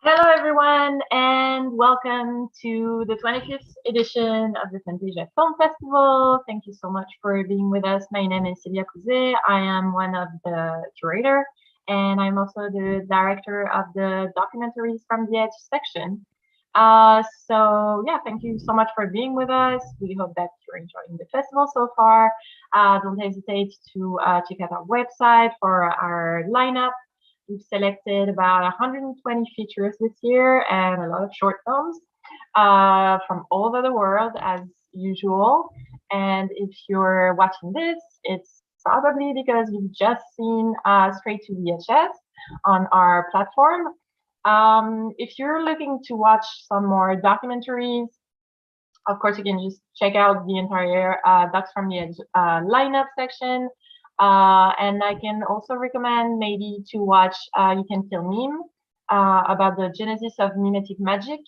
Hello, everyone, and welcome to the 25th edition of the Fantasia Film Festival. Thank you so much for being with us. My name is Sylvia Couset. I am one of the curator, and I'm also the director of the documentaries from the Edge section. So thank you so much for being with us. We hope that you're enjoying the festival so far. Don't hesitate to check out our website for our lineup. We've selected about 120 features this year and a lot of short films from all over the world, as usual. And if you're watching this, it's probably because you've just seen Straight to VHS on our platform. If you're looking to watch some more documentaries, of course, you can just check out the entire Ducks from the Edge lineup section. And I can also recommend maybe to watch You Can Kill Meme about the genesis of mimetic magic,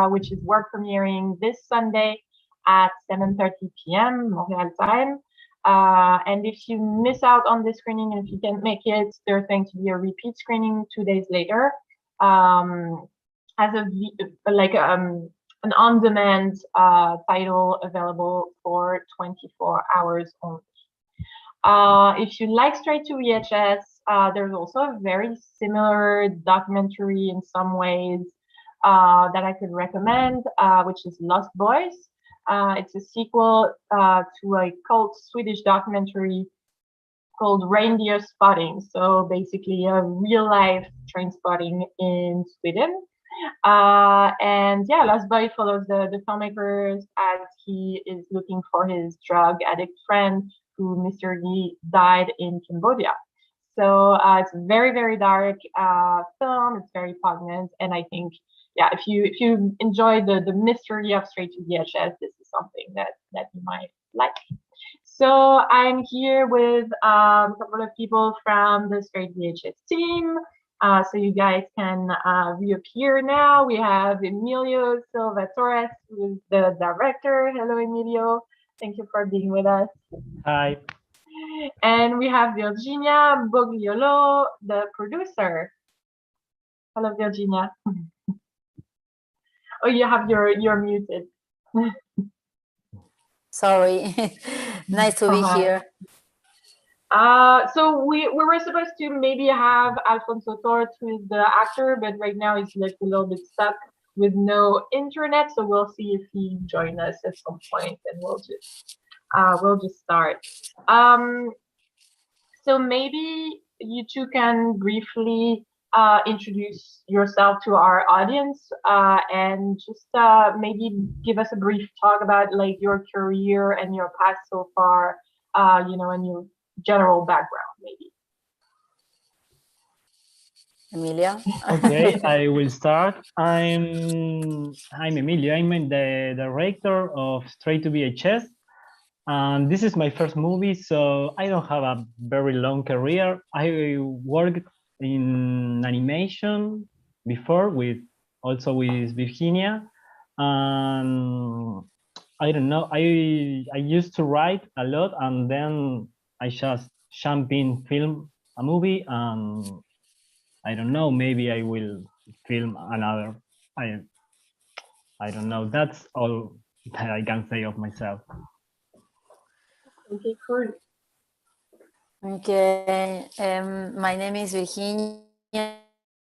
which is work premiering this Sunday at 7:30 p.m. Montreal time. And if you miss out on this screening and if you can't make it, there's going to be a repeat screening 2 days later as a an on-demand title available for 24 hours only. If you like Straight to VHS, there's also a very similar documentary in some ways that I could recommend, which is Lost Boys. It's a sequel to a cult Swedish documentary called Reindeer Spotting. So basically a real life train spotting in Sweden. Lost Boy follows the filmmakers as he is looking for his drug addict friend who mysteriously died in Cambodia. So it's a very, very dark film. It's very poignant, and I think, if you enjoy the mystery of Straight to VHS, this is something that you might like. So I'm here with a couple of people from the Straight VHS team. So you guys can reappear now. We have Emilio Silva Torres, who is the director. Hello, Emilio. Thank you for being with us. Hi. And we have Virginia Bogliolo, the producer. Hello, Virginia. Oh, you're muted. Sorry. Nice to be here. So we were supposed to maybe have Alfonso Tort, who is the actor, but right now he's like a little bit stuck with no internet. So we'll see if he joins us at some point, and we'll just start. So maybe you two can briefly introduce yourself to our audience and just maybe give us a brief talk about like your career and your past so far, and your general background, maybe. Emilia? Okay, I will start. I'm Emilio. I'm the director of Straight to VHS. And this is my first movie, so I don't have a very long career. I worked in animation before also with Virginia. I don't know, I used to write a lot, and then I just jump in film a movie, and I don't know, maybe I will film another. I don't know. That's all that I can say of myself. Okay, cool. Okay, my name is Virginia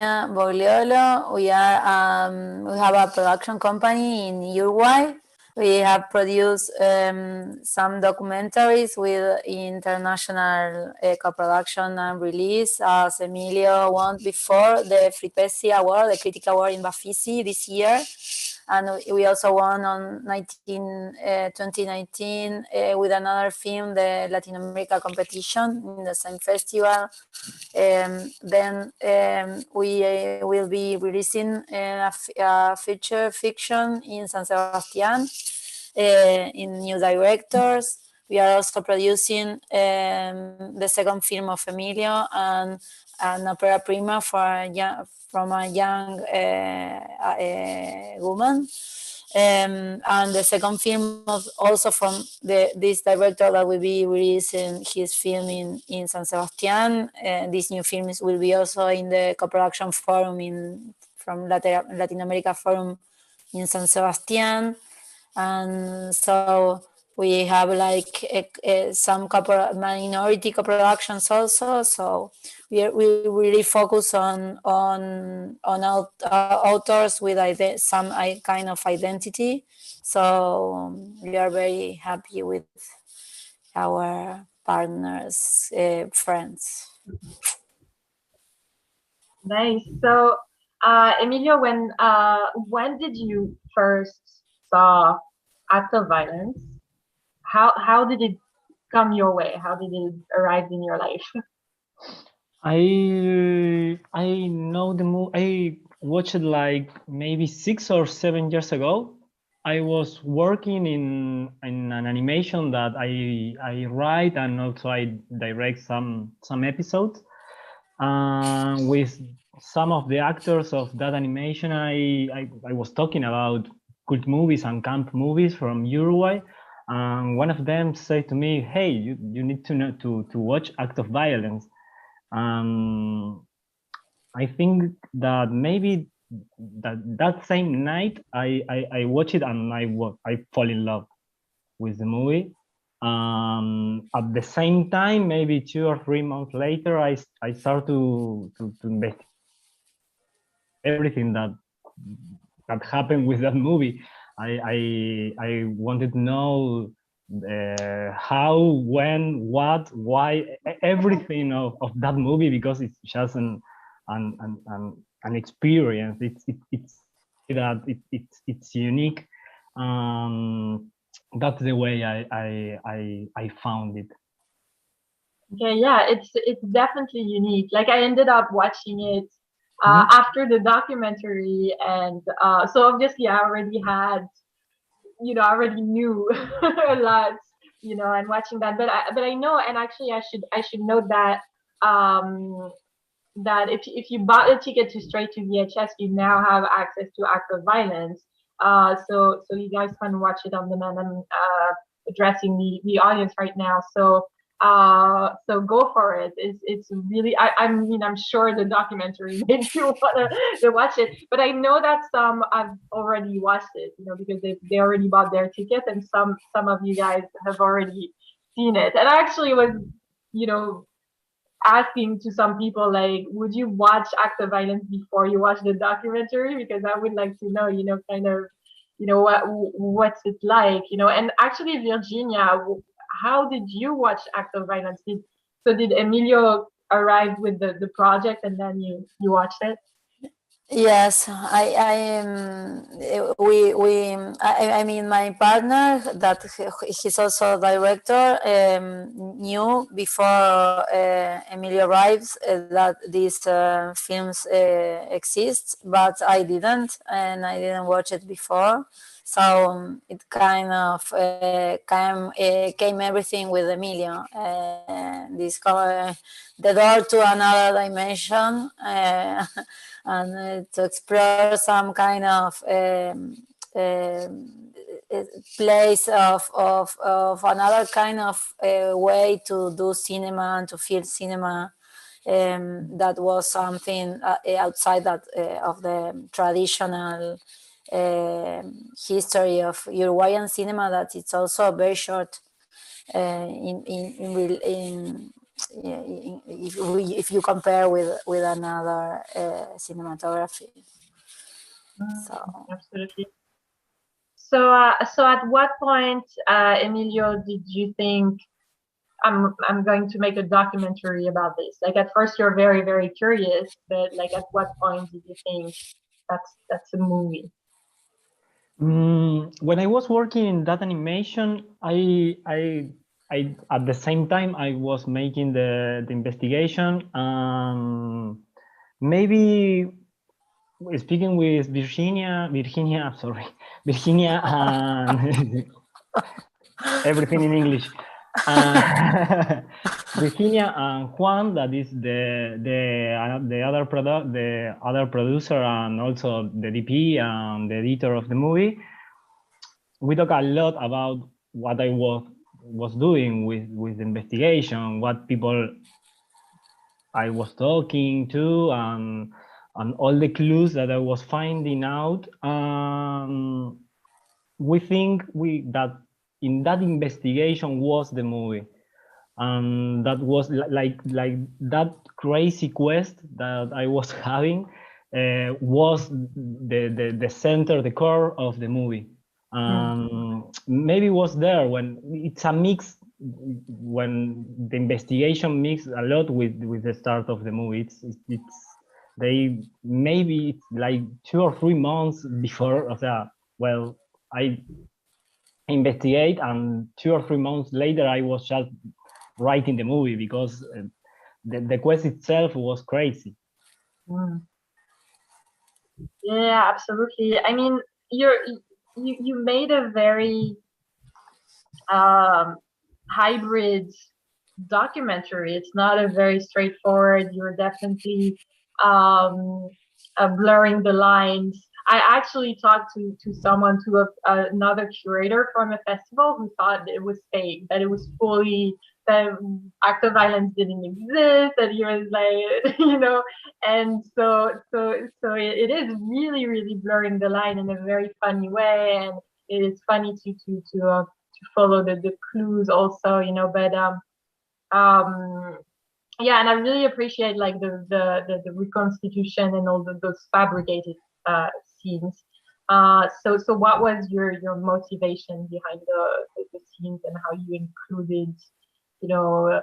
Bogliolo. We have a production company in Uruguay. We have produced some documentaries with international co-production and release. As Emilio won before the Fantasia Award, the Critical Award in Bafisi this year. And we also won on 2019 with another film, the Latin America competition in the same festival. Then we will be releasing a feature fiction in San Sebastian in new directors. We are also producing the second film of Emilio and an opera prima from a young woman. And the second film also from this director that will be releasing his film in San Sebastian. These new films will be also in the co-production forum from Latin America Forum in San Sebastian, and so we have like some minority co-productions also. So we really focus on authors with some kind of identity. So we are very happy with our partners, friends. Nice. So, Emilio, when did you first saw Act of Violence? How did it come your way? How did it arrive in your life? I know the movie. I watched it like maybe 6 or 7 years ago. I was working in an animation that I write and also I direct some episodes. With some of the actors of that animation, I was talking about cult movies and camp movies from Uruguay. And one of them said to me, "Hey, you need to know to watch Act of Violence." I think that maybe that same night I watched it and I fall in love with the movie. At the same time, maybe 2 or 3 months later, I start to investigate everything that happened with that movie. I wanted to know how, when, what, why, everything of that movie, because it's just an experience. It's unique. That's the way I found it. Okay, yeah, it's definitely unique. Like I ended up watching it after the documentary, and so obviously I already had, I already knew a lot, and watching that. But I know, and actually I should note that that if you bought a ticket to straight to VHS, you now have access to Act of Violence. So you guys can watch it on demand. I'm addressing the audience right now. So go for it. It's really, I mean, I'm sure the documentary made you want to watch it, but I know that some I've already watched it, because they already bought their ticket, and some of you guys have already seen it. And I actually was, asking to some people, like, would you watch Act of Violence before you watch the documentary? Because I would like to know, kind of, what's it like, and actually, Virginia, how did you watch Act of Violence? Did Emilio arrive with the project and then you watched it? Yes, I mean, my partner, that he's also a director, knew before Emilio arrives that these films exist, but I didn't, and I didn't watch it before. So it kind of came everything with Emilio. The door to another dimension. And to explore some kind of place of another kind of way to do cinema and to feel cinema. That was something outside that of the traditional history of Uruguayan cinema, that it's also very short if you compare with another cinematography. Absolutely. So at what point, Emilio, did you think I'm going to make a documentary about this? Like at first you're very, very curious, but like at what point did you think that's a movie? When I was working in that animation, I at the same time I was making the investigation. Maybe speaking with Virginia, and everything in English. Virginia and Juan, that is the other producer and also the DP and the editor of the movie. We talk a lot about what I was doing with the investigation, what people I was talking to, and all the clues that I was finding out. We think that in that investigation was the movie, and that was like that crazy quest that I was having was the center, the core of the movie. Maybe was there when it's a mix, when the investigation mix a lot with the start of the movie. Maybe it's like 2 or 3 months before of that. Well, I investigate, and 2 or 3 months later I was just writing the movie, because the quest itself was crazy. Yeah, absolutely. I mean, you made a very hybrid documentary. It's not a very straightforward. You're definitely blurring the lines. I actually talked to someone, to another curator from a festival, who thought it was fake, that it was fully, that act of violence didn't exist, that he was like, you know, and so it is really, really blurring the line in a very funny way, and it is funny to follow the clues also, you know, but yeah, and I really appreciate like the reconstitution and all those fabricated scenes. So what was your motivation behind the scenes, and how you included, you know,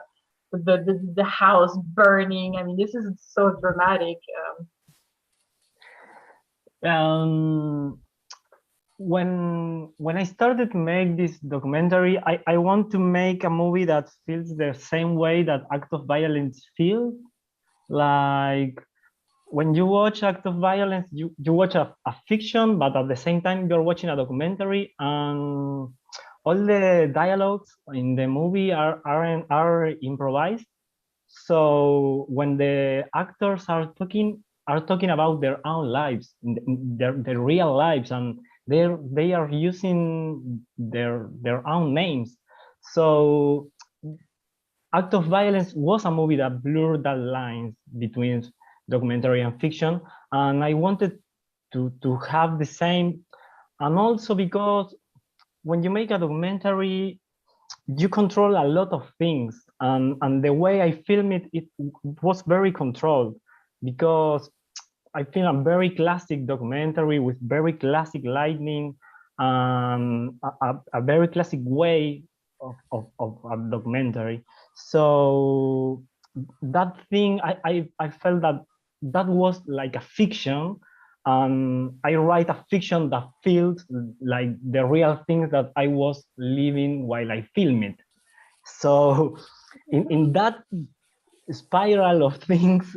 the house burning? I mean, this is so dramatic. When I started to make this documentary, I want to make a movie that feels the same way that Act of Violence feels. Like when you watch Act of Violence, you watch a fiction, but at the same time you're watching a documentary, and all the dialogues in the movie are improvised. So when the actors are talking about their own lives, their real lives, and they are using their own names. So Act of Violence was a movie that blurred that lines between documentary and fiction, and I wanted to have the same. And also because when you make a documentary, you control a lot of things, and the way I film it was very controlled, because I film a very classic documentary with very classic lighting, a very classic way of a documentary. So that thing, I felt that was like a fiction, and I write a fiction that feels like the real things that I was living while I film it. So in that spiral of things,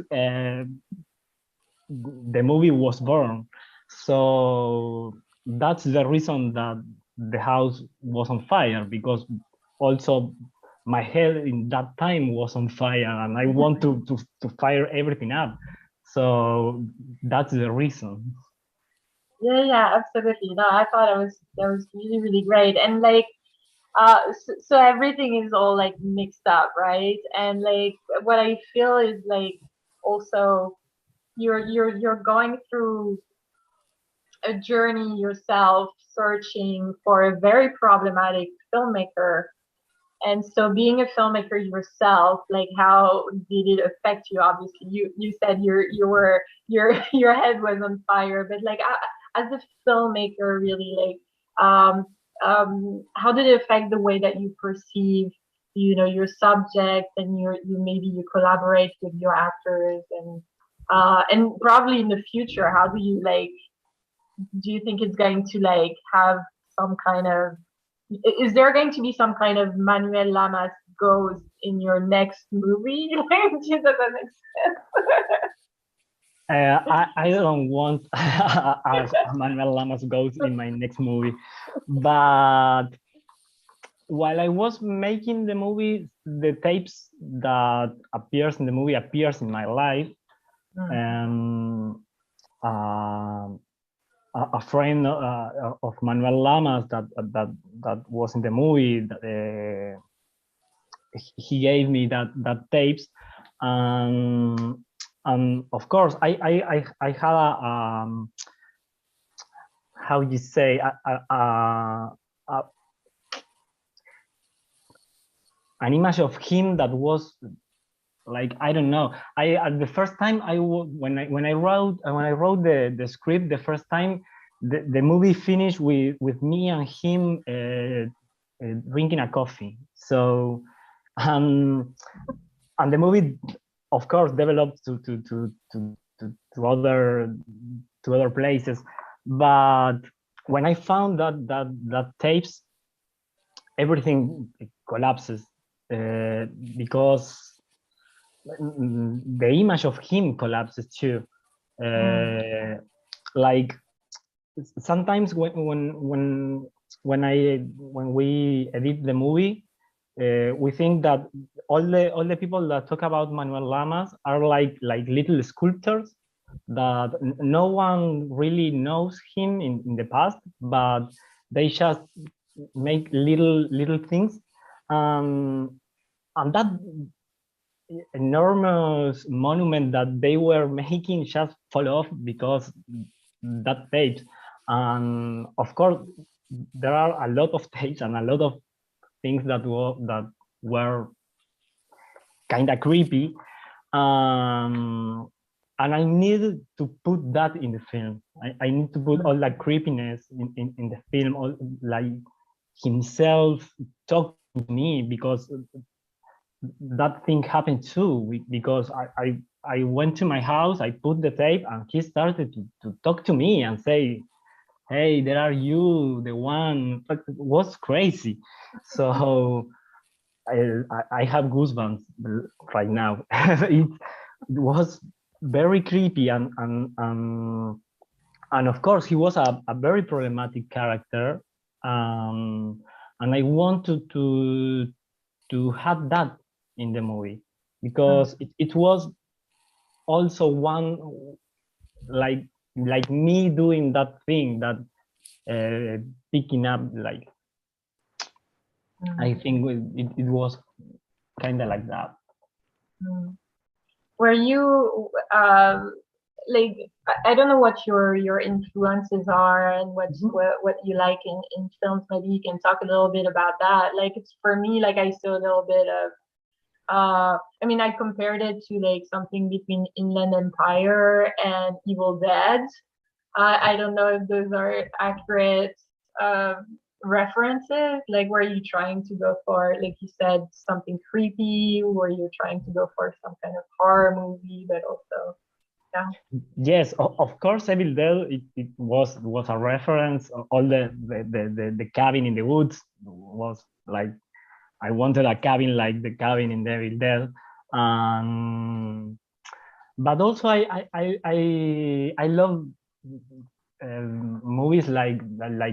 the movie was born. So that's the reason that the house was on fire, because also my head in that time was on fire, and I want to fire everything up. So that's the reason. Yeah, absolutely. No, I thought that was really, really great. And like so everything is all like mixed up, right? And like what I feel is like also you're going through a journey yourself, searching for a very problematic filmmaker. And so being a filmmaker yourself, like how did it affect you? Obviously you said your head was on fire, but like as a filmmaker, really, like how did it affect the way that you perceive, you know, your subject, and you maybe you collaborate with your actors, and probably in the future, how do you like, do you think it's going to like have some kind of, is there going to be some kind of Manuel Lamas ghost in your next movie? Does that make sense? I don't want a Manuel Lamas ghost in my next movie, but while I was making the movie, the tapes that appears in the movie appears in my life. And a friend of Manuel Lamas that was in the movie, he gave me that tapes, and Of course, I had how you say an image of him that was like, I don't know. At the first time when I wrote the script the first time, the movie finished with me and him drinking a coffee. So and the movie, of course, developed to other places. But when I found that tapes, everything collapses because the image of him collapses too. Like sometimes when we edit the movie, we think that all the people that talk about Manuel Lamas are like little sculptors that no one really knows him in the past, but they just make little things, and that enormous monument that they were making just fall off because that tape. And of course, there are a lot of tapes and a lot of things that were kind of creepy, and I needed to put that in the film. I need to put all that creepiness in the film, all, like himself talking to me, because that thing happened too, because I went to my house, I put the tape, and he started to talk to me and say, hey, there are you, the one. It was crazy. So I have goosebumps right now. It was very creepy, and of course he was a very problematic character, and I wanted to have that in the movie, because it was also one like me doing that thing, that picking up, like I think it was kind of like that. Were you like, I don't know what your influences are and what you like in films. Maybe you can talk a little bit about that. Like, it's for me, like I saw a little bit of I mean, I compared it to like something between Inland Empire and Evil Dead. I don't know if those are accurate references. Like, were you trying to go for, like you said, something creepy? Were you trying to go for some kind of horror movie, but also, yeah? Yes, of course, Evil Dead. It was a reference. All the cabin in the woods was like, I wanted a cabin like the cabin in Evil Dead. But also I love movies like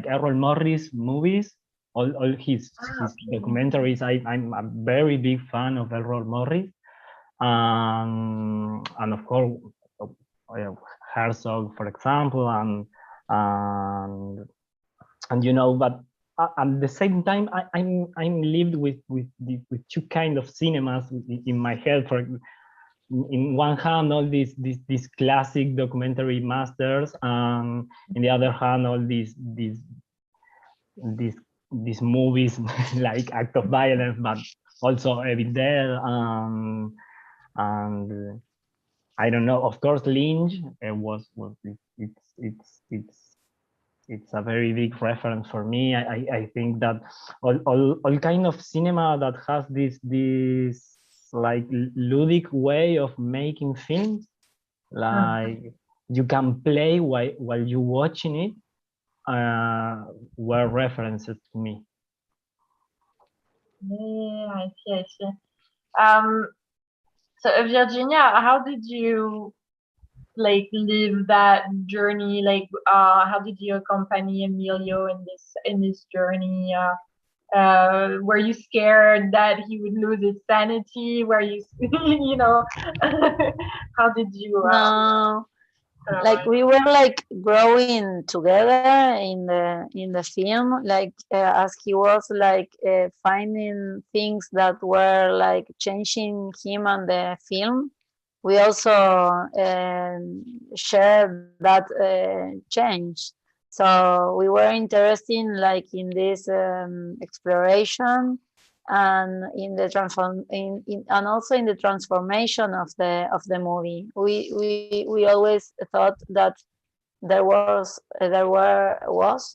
Errol Morris movies, all his documentaries. I'm a very big fan of Errol Morris, and of course Herzog, for example, and you know, but at the same time, I'm lived with two kind of cinemas in my head. For in one hand, all these classic documentary masters, and in the other hand, all these movies like Act of Violence, but also Evil Dead, and I don't know. Of course, Lynch was it's a very big reference for me. I think that all kind of cinema that has this like ludic way of making films, like you can play while you're watching it, were references to me. Yeah, I see. So Virginia, how did you like live that journey? Like, how did you accompany Emilio in this journey? Were you scared that he would lose his sanity? Were you, you know, how did you? No, like we were like growing together in the film, like as he was like finding things that were like changing him and the film. we also share that change. So we were interested like in this exploration and in the and also in the transformation of the movie. We always thought that there was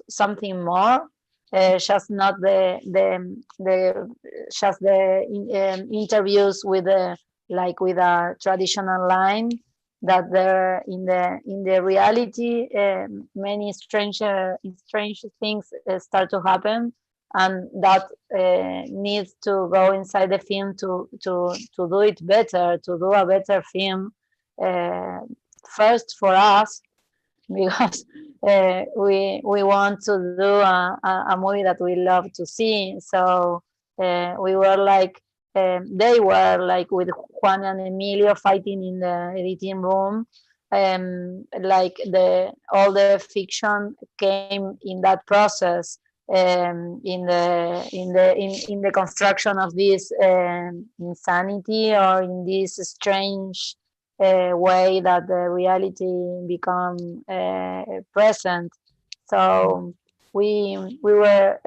something more, just not the just the interviews with the like with a traditional line, that there in the reality many strange things start to happen, and that needs to go inside the film to do it better, to do a better film, first for us, because we want to do a movie that we love to see. So we were like, they were like with Juan and Emilio fighting in the editing room. Like all the fiction came in that process, in the construction of this insanity, or in this strange way that the reality become present. So we were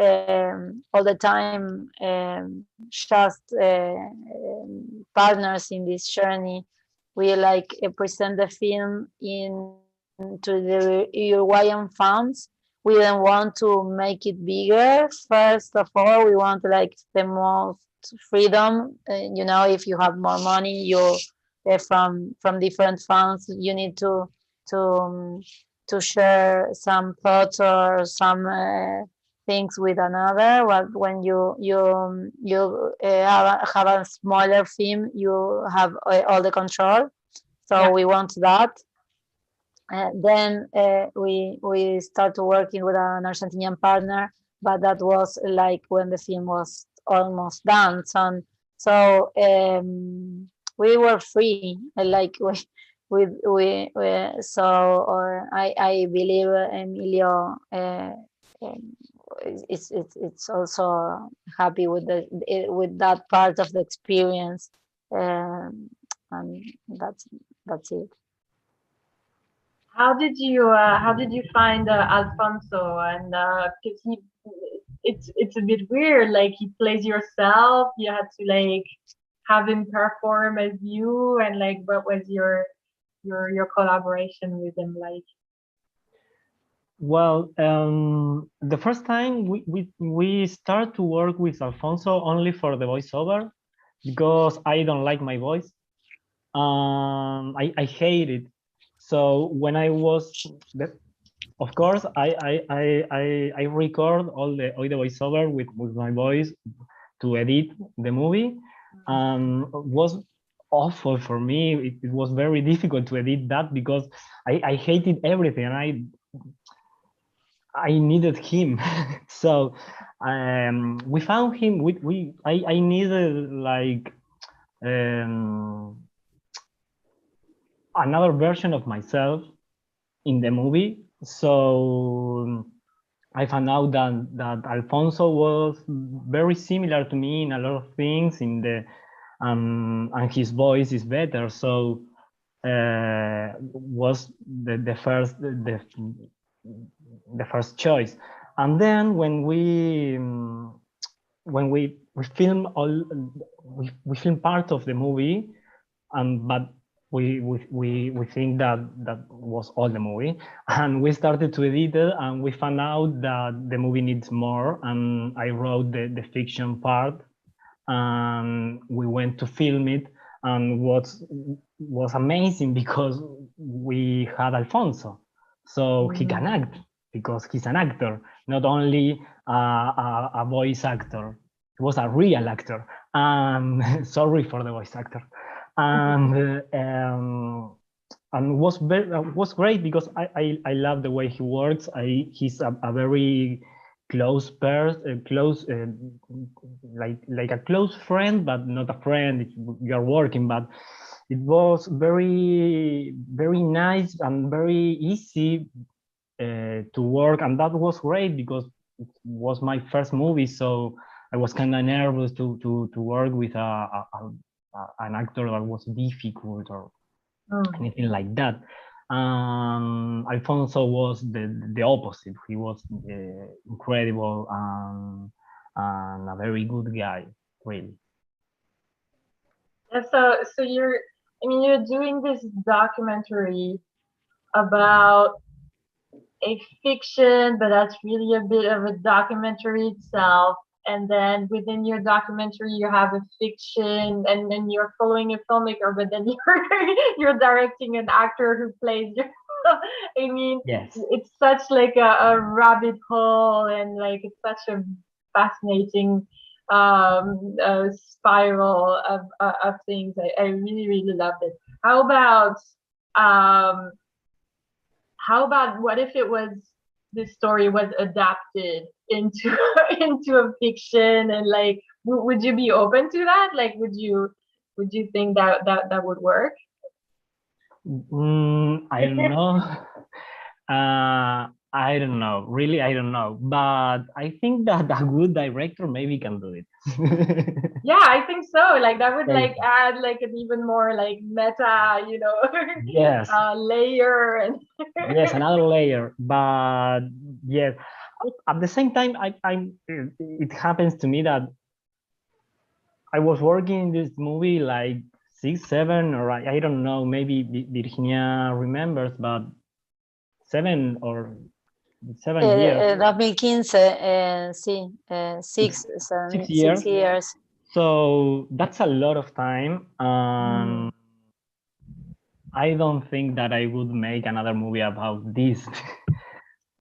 all the time just partners in this journey. We like present the film to the Uruguayan fans. We didn't want to make it bigger. First of all, we want like the most freedom. If you have more money, you from different funds, you need to to share some thoughts or some things with another. But when have a smaller film, you have all the control. So we want that. Then we started working with an Argentinian partner, but that was like when the film was almost done. So we were free, like so I believe Emilio it's also happy with that part of the experience, and that's it. How did you find Alfonso? And because it's a bit weird. Like, he plays yourself. You had to like have him perform as you, and like, what was your collaboration with him like? Well, the first time we start to work with Alfonso only for the voiceover, because I don't like my voice. I hate it. So when I was, of course, I record all the voiceover with my voice to edit the movie. Was awful for me. It was very difficult to edit that, because I hated everything, and I needed him. So we found him. I needed like another version of myself in the movie. So I found out that Alfonso was very similar to me in a lot of things, and his voice is better. So was the first choice. And then when we film we film part of the movie, but we think that was all the movie, and we started to edit it, and we found out that the movie needs more, and I wrote the fiction part, and we went to film it, and was amazing because we had Alfonso, so he can act, because he's an actor, not only a voice actor. He was a real actor. Sorry for the voice actor. And was great, because I love the way he works. He's a very close person, like a close friend, but not a friend if you're working. But it was very nice and very easy to work, and that was great, because it was my first movie, so I was kind of nervous to work with an actor that was difficult, or anything like that. Alfonso was the opposite. He was incredible and a very good guy, really. And so you're doing this documentary about a fiction, but that's really a bit of a documentary itself. And then within your documentary, you have a fiction, and then you're following a filmmaker, but then you're directing an actor who plays your. I mean, Yes. it's such like a rabbit hole, and like it's such a fascinating spiral of things. I really really loved it. How about um what if it was this story was adapted into into a fiction, and like would you be open to that? Like would you think that would work? I don't know. I don't know. Really, I don't know. But I think that a good director maybe can do it. Yeah, I think so. Like that would Yeah. like add like an even more like meta, Yes. layer and Yes, another layer. But yes, at the same time, it happens to me that I was working in this movie like 6, 7, or I don't know, maybe Virginia remembers, but 7 or 7 years. 2015, sí, 6, 6 6 years. years. So that's a lot of time. I don't think that I would make another movie about this.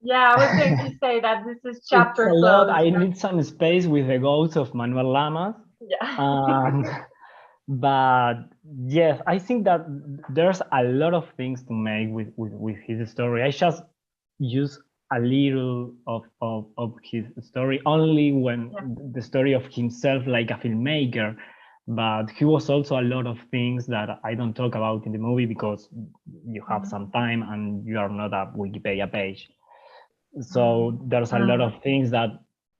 Yeah, I was going to say that this is chapter It's a lot. closed. I need some space with the ghost of Manuel Lamas. Yeah. But yes, I think that there's a lot of things to make with his story. I just use a little of his story only when the story of himself like a filmmaker, but he was also a lot of things that I don't talk about in the movie because you have some time and you are not a Wikipedia page. So there's a lot of things that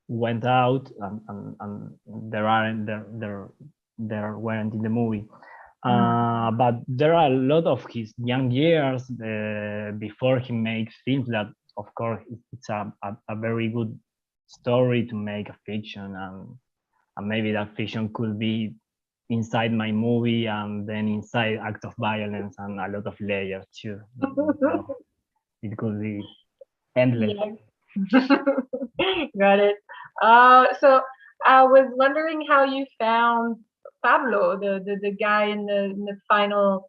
went out and there weren't in the movie. But there are a lot of his young years before he makes films that, of course, it's a very good story to make a fiction, and maybe that fiction could be inside my movie and then inside acts of violence and a lot of layers too. So it could be endless. Yeah. Got it. So I was wondering how you found Pablo, the guy in the final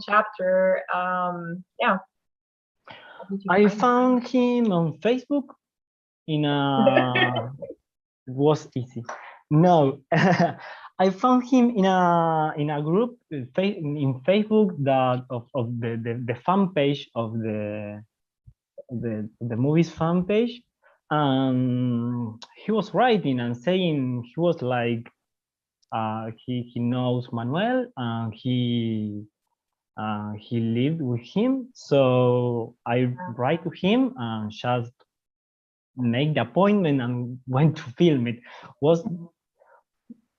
chapter. Yeah. I found him on Facebook in a was easy. No, I found him in a group in Facebook that of the fan page of the movie's fan page. He was writing and saying he was like he knows Manuel and he lived with him. So I write to him and just make the appointment and went to film it.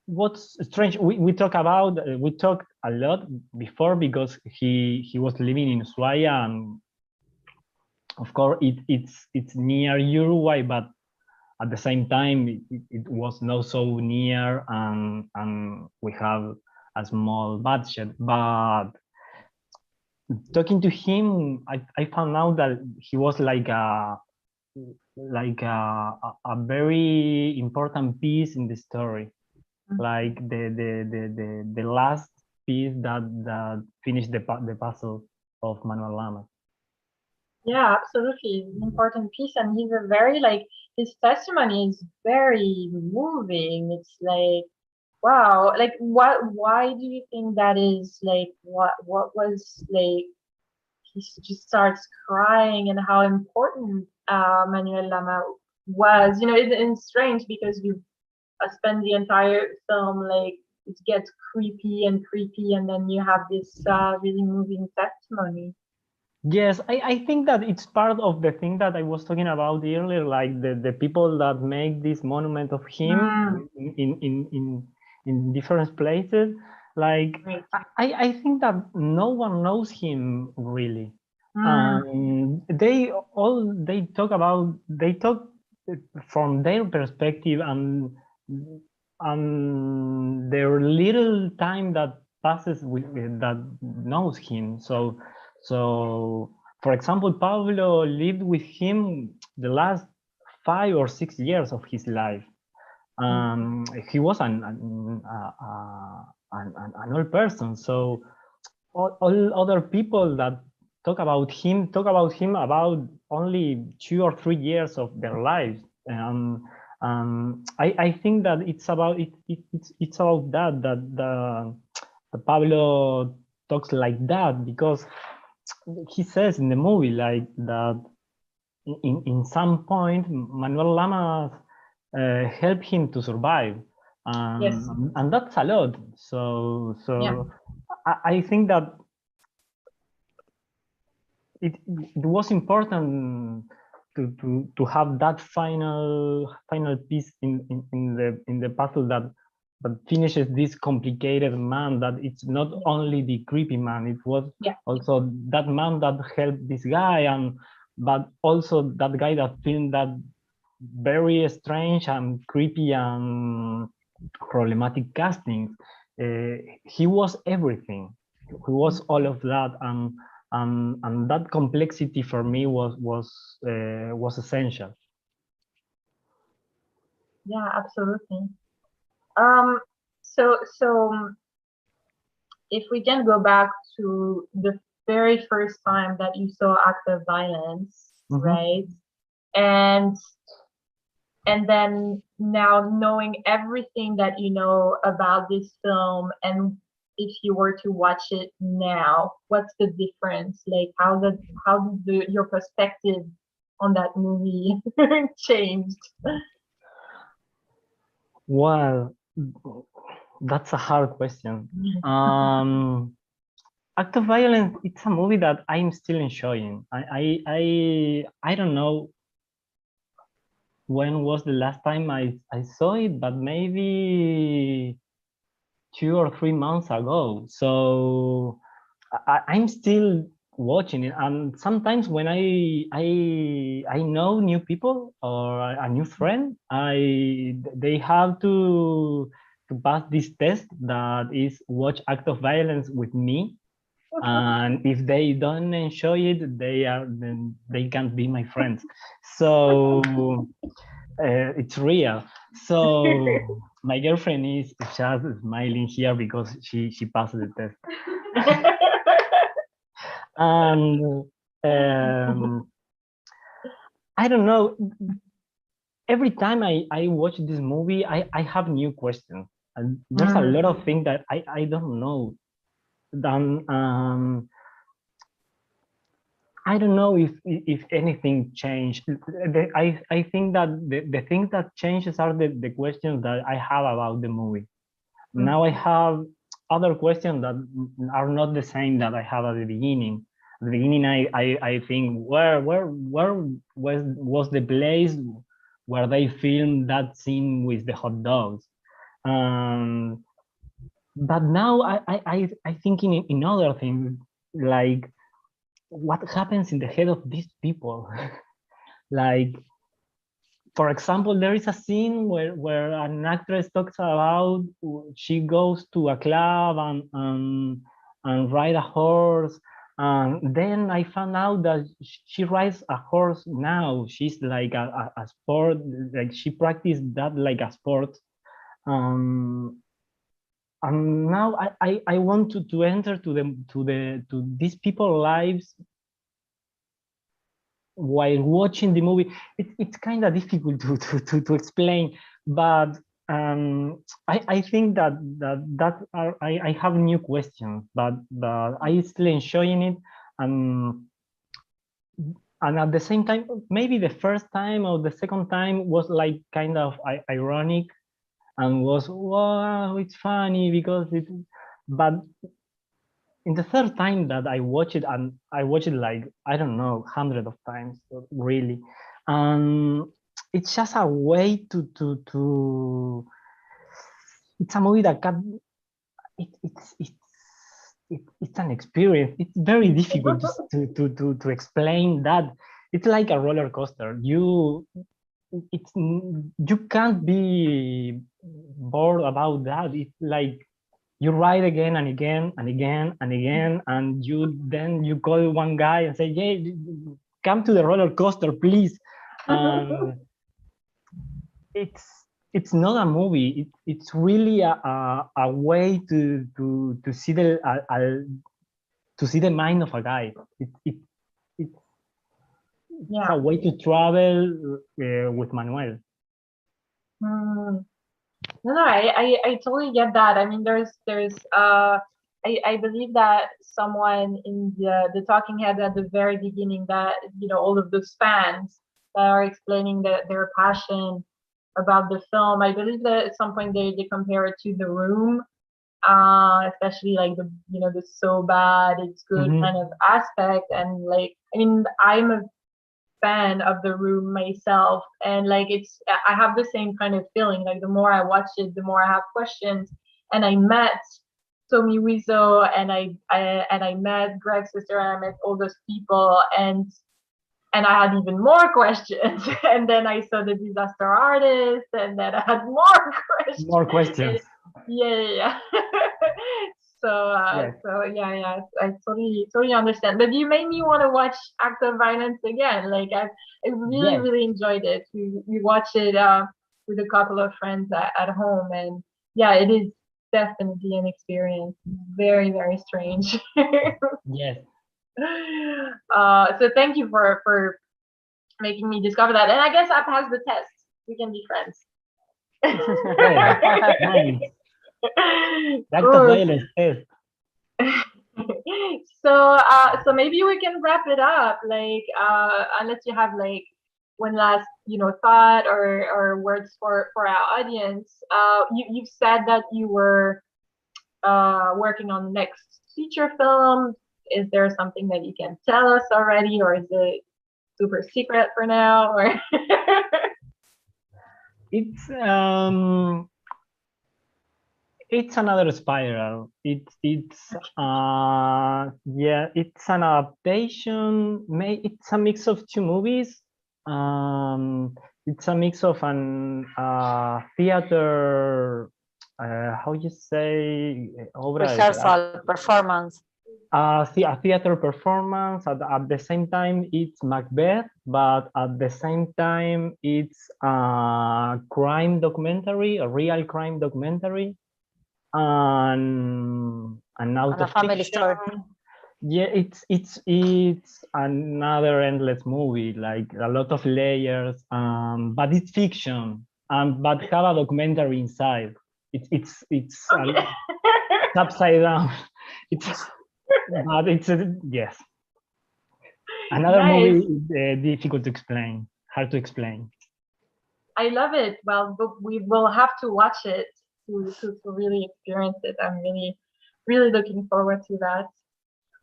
What's strange, we talked a lot before because he was living in Ushuaia, and of course it's near Uruguay, but at the same time it was not so near, and we have a small budget. But talking to him, I found out that he was like a very important piece in the story, like the last piece that finished the puzzle of Manuel Lamas. Yeah, absolutely. It's an important piece, and he's a very his testimony is very moving. It's like, wow, like why do you think that is? Like what was like he just starts crying, and how important Manuel Lama was. It's strange because you spend the entire film like it gets creepy and creepy, and then you have this really moving testimony. Yes, I think that it's part of the thing that I was talking about earlier, like the people that make this monument of him in different places. Like, Right. I think that no one knows him really. They talk from their perspective and their little time that passes that knows him. So for example, Pablo lived with him the last 5 or 6 years of his life. He was an old person, so all other people that talk about him about only 2 or 3 years of their lives. I think that it's about it's about that the Pablo talks like that, because he says in the movie like that in some point Manuel Lamas helped him to survive, Yes. and that's a lot. So Yeah. I think that it was important to have that final piece in the puzzle that finishes this complicated man, that it's not only the creepy man, it was also that man that helped this guy, and but also that guy that filmed that very strange and creepy and problematic casting. He was everything. He was all of that, and that complexity for me was essential. Yeah, absolutely. So if we can go back to the very first time that you saw act of violence, right? And then now knowing everything that you know about this film, and if you were to watch it now, what's the difference? Like how did your perspective on that movie changed? Well, that's a hard question. Act of Violence, it's a movie that I'm still enjoying. I don't know when was the last time I saw it, but maybe 2 or 3 months ago. So I'm still watching it, and sometimes when I know new people or a new friend, they have to pass this test that is watch Act of Violence with me, and if they don't enjoy it, then they can't be my friends. So it's real. So my girlfriend is just smiling here because she passed the test. And I don't know. Every time I watch this movie, I have new questions, and there's a lot of things that I don't know. Then I don't know if anything changed. I think that the things that changes are the questions that I have about the movie. Now I have other questions that are not the same that I have at the beginning. At the beginning, I think where was the place where they filmed that scene with the hot dogs. But now I think in other things, like what happens in the head of these people. Like, for example, there is a scene where an actress talks about she goes to a club and ride a horse. And then I found out that she rides a horse now. She's like a sport, like she practiced that like a sport. And now I want to enter to these people's lives while watching the movie. It's kind of difficult to explain, but I think that I have new questions, but I still enjoying it, and at the same time, maybe the first time or the second time was like kind of ironic, and was, wow, it's funny because it, but in the third time that I watch it, and I watch it like, I don't know, hundreds of times, really. It's just a way to it's a movie that it's an experience. It's very difficult to explain that. It's like a roller coaster. You can't be bored about that. It's like you ride again and again and again and again, and you call one guy and say, "Hey, come to the roller coaster, please." It's not a movie. It's really a way to see to see the mind of a guy. It's a way to travel with Manuel. No, I totally get that. I mean, there's I believe that someone in the talking head at the very beginning, that all of those fans that are explaining their passion about the film, I believe that at some point they compare it to The Room, especially like the so bad it's good kind of aspect. And like, I mean, I'm a fan of The Room myself, and like I have the same kind of feeling. Like the more I watch it, the more I have questions. And I met Tommy Wiseau, and I met Greg's sister, and I met all those people, and I had even more questions. And then I saw The Disaster Artist, and then I had more questions. More questions. Yeah. So Yes. I totally understand. But you made me want to watch Act of Violence again. Like I really enjoyed it. We watched it with a couple of friends at home, and yeah, it is definitely an experience. Very, very strange. Yes. So thank you for making me discover that. And I guess I passed the test. We can be friends. Nice. Act of Violence test. So maybe we can wrap it up. Like unless you have like one last thought or words for our audience. You've said that you were working on the next feature film. Is there something that you can tell us already, or is it super secret for now? Or it's another spiral. It's an adaptation. It's a mix of two movies. It's a mix of an theater. How you say? Rehearsal performance. A theater performance. At the same time, it's Macbeth, but at the same time, it's a crime documentary, a real crime documentary, and out of a family fiction. story. Yeah, it's another endless movie, like a lot of layers, but it's fiction, but have a documentary inside. It's okay. upside down. But it's yes. Another Nice. movie difficult to explain, hard to explain. I love it. Well, we will have to watch it to really experience it. I'm really looking forward to that.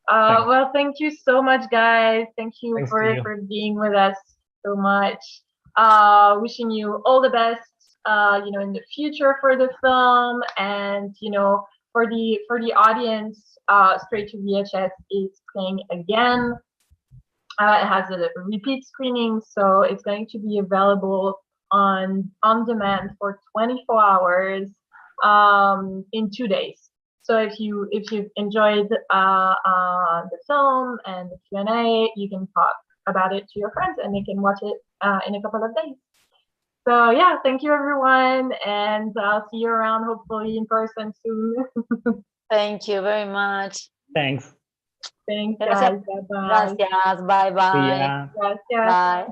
Well, thank you so much, guys. Thank you for being with us so much. Wishing you all the best, in the future for the film, and for the audience, Straight to VHS is playing again. It has a repeat screening, so it's going to be available on demand for 24 hours in 2 days. So if you've enjoyed the film and the Q&A, you can talk about it to your friends, and they can watch it in a couple of days. So yeah, thank you everyone, and I'll see you around, hopefully in person soon. Thank you very much. Thanks. Thanks, guys. Bye-bye. Gracias. Bye-bye. Gracias. Bye.